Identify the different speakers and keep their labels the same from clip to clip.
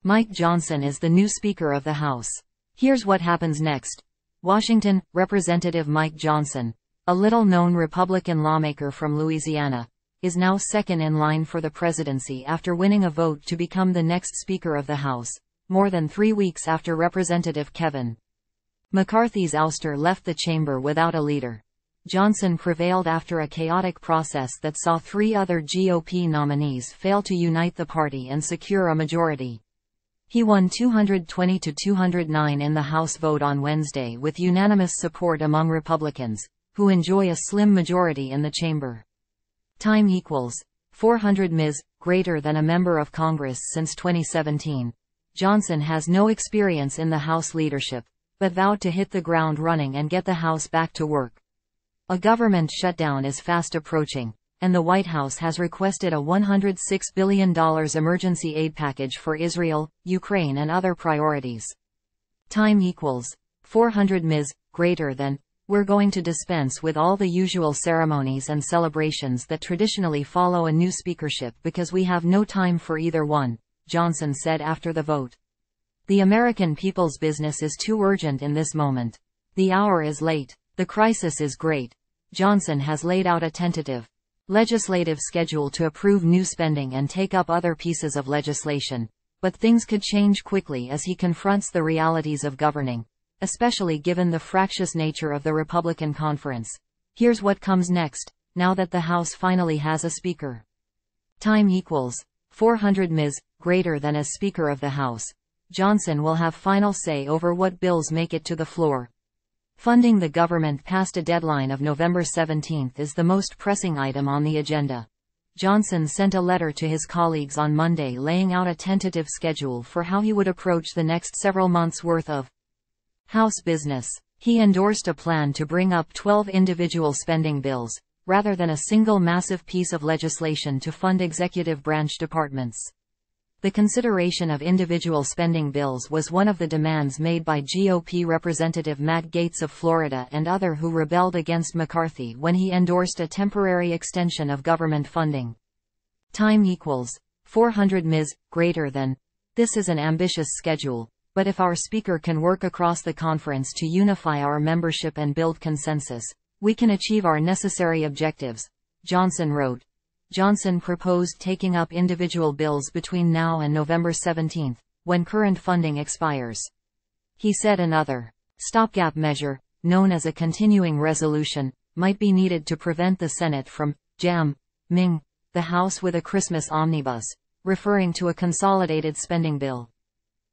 Speaker 1: Mike Johnson is the new Speaker of the House. Here's what happens next. Washington, Representative Mike Johnson, a little-known Republican lawmaker from Louisiana, is now second in line for the presidency after winning a vote to become the next Speaker of the House, more than 3 weeks after Representative Kevin McCarthy's ouster left the chamber without a leader. Johnson prevailed after a chaotic process that saw 3 other GOP nominees fail to unite the party and secure a majority. He won 220 to 209 in the House vote on Wednesday with unanimous support among Republicans, who enjoy a slim majority in the chamber. Time equals 400 Ms. greater than a member of Congress since 2017. Johnson has no experience in the House leadership, but vowed to hit the ground running and get the House back to work. A government shutdown is fast approaching, and the White House has requested a $106 billion emergency aid package for Israel, Ukraine and other priorities. Time equals 400 Ms. greater than. We're going to dispense with all the usual ceremonies and celebrations that traditionally follow a new speakership because we have no time for either one, Johnson said after the vote. The American people's business is too urgent in this moment. The hour is late. The crisis is great. Johnson has laid out a tentative legislative schedule to approve new spending and take up other pieces of legislation, but things could change quickly as he confronts the realities of governing, especially given the fractious nature of the Republican conference. Here's what comes next, now that the House finally has a speaker. Time equals 400 Ms. greater than as Speaker of the House. Johnson will have final say over what bills make it to the floor. Funding the government past a deadline of November 17 is the most pressing item on the agenda. Johnson sent a letter to his colleagues on Monday laying out a tentative schedule for how he would approach the next several months' worth of House business. He endorsed a plan to bring up 12 individual spending bills, rather than a single massive piece of legislation to fund executive branch departments. The consideration of individual spending bills was one of the demands made by GOP Representative Matt Gaetz of Florida and others who rebelled against McCarthy when he endorsed a temporary extension of government funding. Time equals 400 Ms. greater than. This is an ambitious schedule, but if our Speaker can work across the conference to unify our membership and build consensus, we can achieve our necessary objectives, Johnson wrote. Johnson proposed taking up individual bills between now and November 17, when current funding expires. He said another stopgap measure, known as a continuing resolution, might be needed to prevent the Senate from jamming the House with a Christmas omnibus, referring to a consolidated spending bill.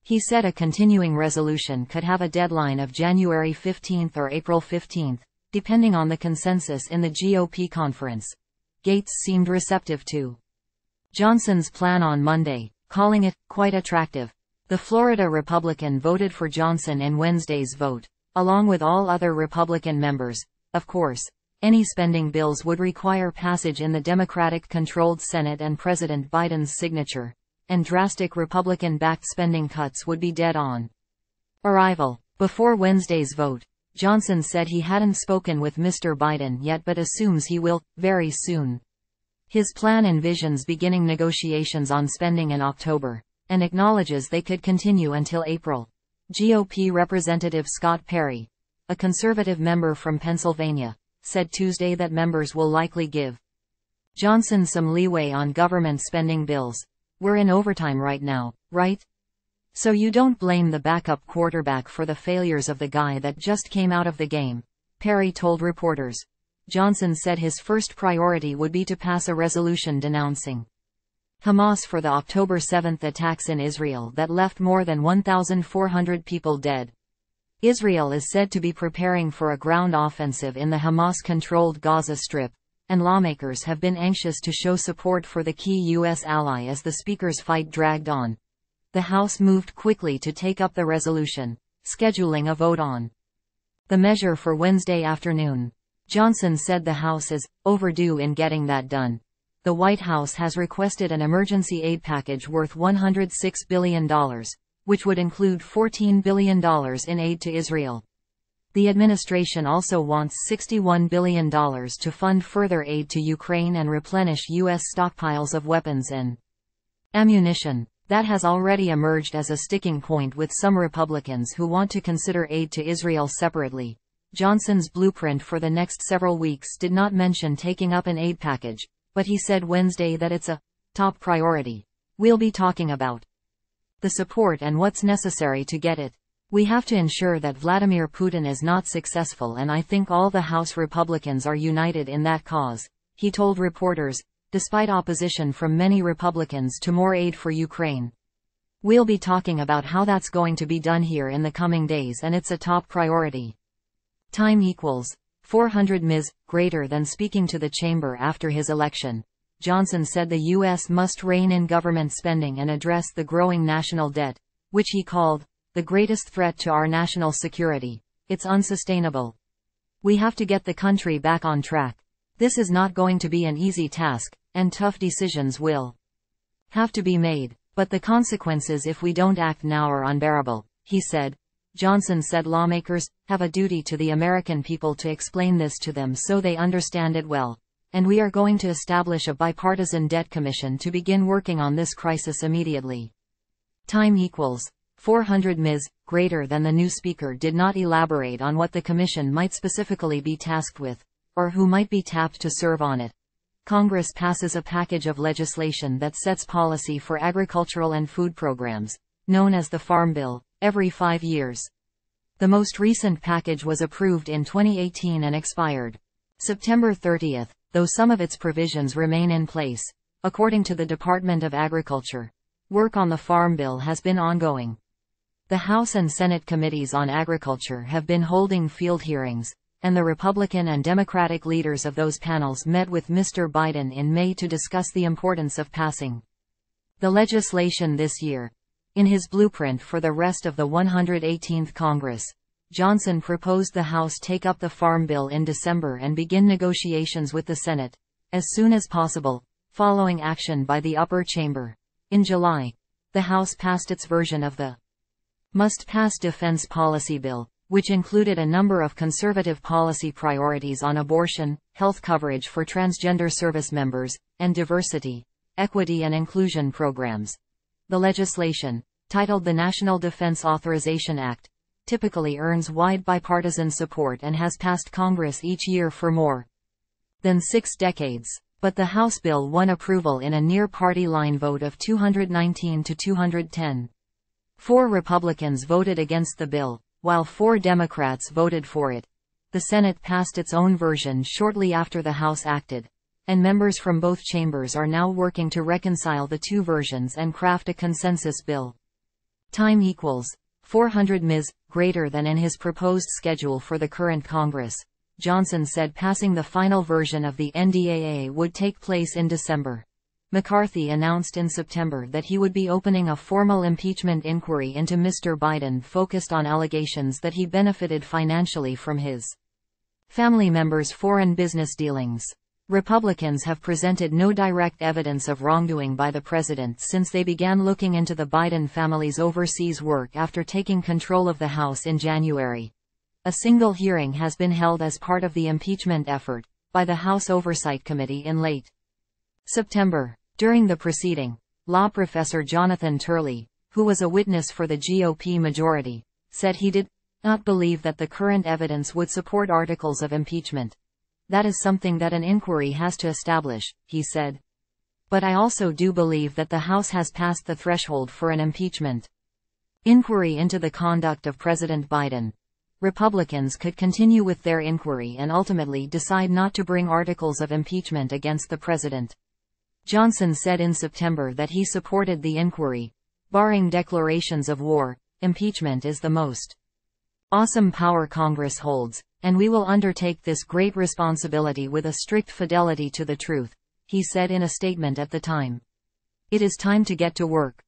Speaker 1: He said a continuing resolution could have a deadline of January 15 or April 15, depending on the consensus in the GOP conference. Gaetz seemed receptive to Johnson's plan on Monday, calling it quite attractive. The Florida Republican voted for Johnson in Wednesday's vote, along with all other Republican members. Of course, any spending bills would require passage in the Democratic-controlled Senate and President Biden's signature, and drastic Republican-backed spending cuts would be dead on arrival. Before Wednesday's vote, Johnson said he hadn't spoken with Mr. Biden yet but assumes he will, very soon. His plan envisions beginning negotiations on spending in October, and acknowledges they could continue until April. GOP Representative Scott Perry, a conservative member from Pennsylvania, said Tuesday that members will likely give Johnson some leeway on government spending bills. We're in overtime right now, right? So you don't blame the backup quarterback for the failures of the guy that just came out of the game, Perry told reporters. Johnson said his first priority would be to pass a resolution denouncing Hamas for the October 7 attacks in Israel that left more than 1,400 people dead. Israel is said to be preparing for a ground offensive in the Hamas-controlled Gaza Strip, and lawmakers have been anxious to show support for the key U.S. ally as the Speaker's fight dragged on. The House moved quickly to take up the resolution, scheduling a vote on the measure for Wednesday afternoon. Johnson said the House is overdue in getting that done. The White House has requested an emergency aid package worth $106 billion, which would include $14 billion in aid to Israel. The administration also wants $61 billion to fund further aid to Ukraine and replenish U.S. stockpiles of weapons and ammunition. That has already emerged as a sticking point with some Republicans who want to consider aid to Israel separately. Johnson's blueprint for the next several weeks did not mention taking up an aid package, but he said Wednesday that it's a top priority. We'll be talking about the support and what's necessary to get it. We have to ensure that Vladimir Putin is not successful, and I think all the House Republicans are united in that cause, he told reporters, despite opposition from many Republicans to more aid for Ukraine. We'll be talking about how that's going to be done here in the coming days, and it's a top priority. Time equals 400 ms. Greater than speaking to the chamber after his election, Johnson said the U.S. must rein in government spending and address the growing national debt, which he called the greatest threat to our national security. It's unsustainable. We have to get the country back on track. This is not going to be an easy task, and tough decisions will have to be made, but the consequences if we don't act now are unbearable, he said. Johnson said lawmakers have a duty to the American people to explain this to them so they understand it well, and we are going to establish a bipartisan debt commission to begin working on this crisis immediately. Time equals 400 ms. Greater than the new speaker did not elaborate on what the commission might specifically be tasked with, or who might be tapped to serve on it. Congress passes a package of legislation that sets policy for agricultural and food programs, known as the Farm Bill, every 5 years. The most recent package was approved in 2018 and expired September 30, though some of its provisions remain in place. According to the Department of Agriculture, work on the Farm Bill has been ongoing. The House and Senate committees on agriculture have been holding field hearings, and the Republican and Democratic leaders of those panels met with Mr. Biden in May to discuss the importance of passing the legislation this year. In his blueprint for the rest of the 118th Congress, Johnson proposed the House take up the Farm Bill in December and begin negotiations with the Senate as soon as possible, following action by the upper chamber. In July, the House passed its version of the must-pass defense policy bill, which included a number of conservative policy priorities on abortion, health coverage for transgender service members, and diversity, equity and inclusion programs. The legislation, titled the National Defense Authorization Act, typically earns wide bipartisan support and has passed Congress each year for more than 6 decades. But the House bill won approval in a near-party line vote of 219 to 210. 4 Republicans voted against the bill, while 4 Democrats voted for it. The Senate passed its own version shortly after the House acted, and members from both chambers are now working to reconcile the 2 versions and craft a consensus bill. Time equals 400 ms. Greater than in his proposed schedule for the current Congress. Johnson said passing the final version of the NDAA would take place in December. McCarthy announced in September that he would be opening a formal impeachment inquiry into Mr. Biden focused on allegations that he benefited financially from his family members' foreign business dealings. Republicans have presented no direct evidence of wrongdoing by the president since they began looking into the Biden family's overseas work after taking control of the House in January. A single hearing has been held as part of the impeachment effort by the House Oversight Committee in late September. During the proceeding, law professor Jonathan Turley, who was a witness for the GOP majority, said he did not believe that the current evidence would support articles of impeachment. That is something that an inquiry has to establish, he said. But I also do believe that the House has passed the threshold for an impeachment inquiry into the conduct of President Biden. Republicans could continue with their inquiry and ultimately decide not to bring articles of impeachment against the president. Johnson said in September that he supported the inquiry. Barring declarations of war, impeachment is the most awesome power Congress holds, and we will undertake this great responsibility with a strict fidelity to the truth, he said in a statement at the time. It is time to get to work.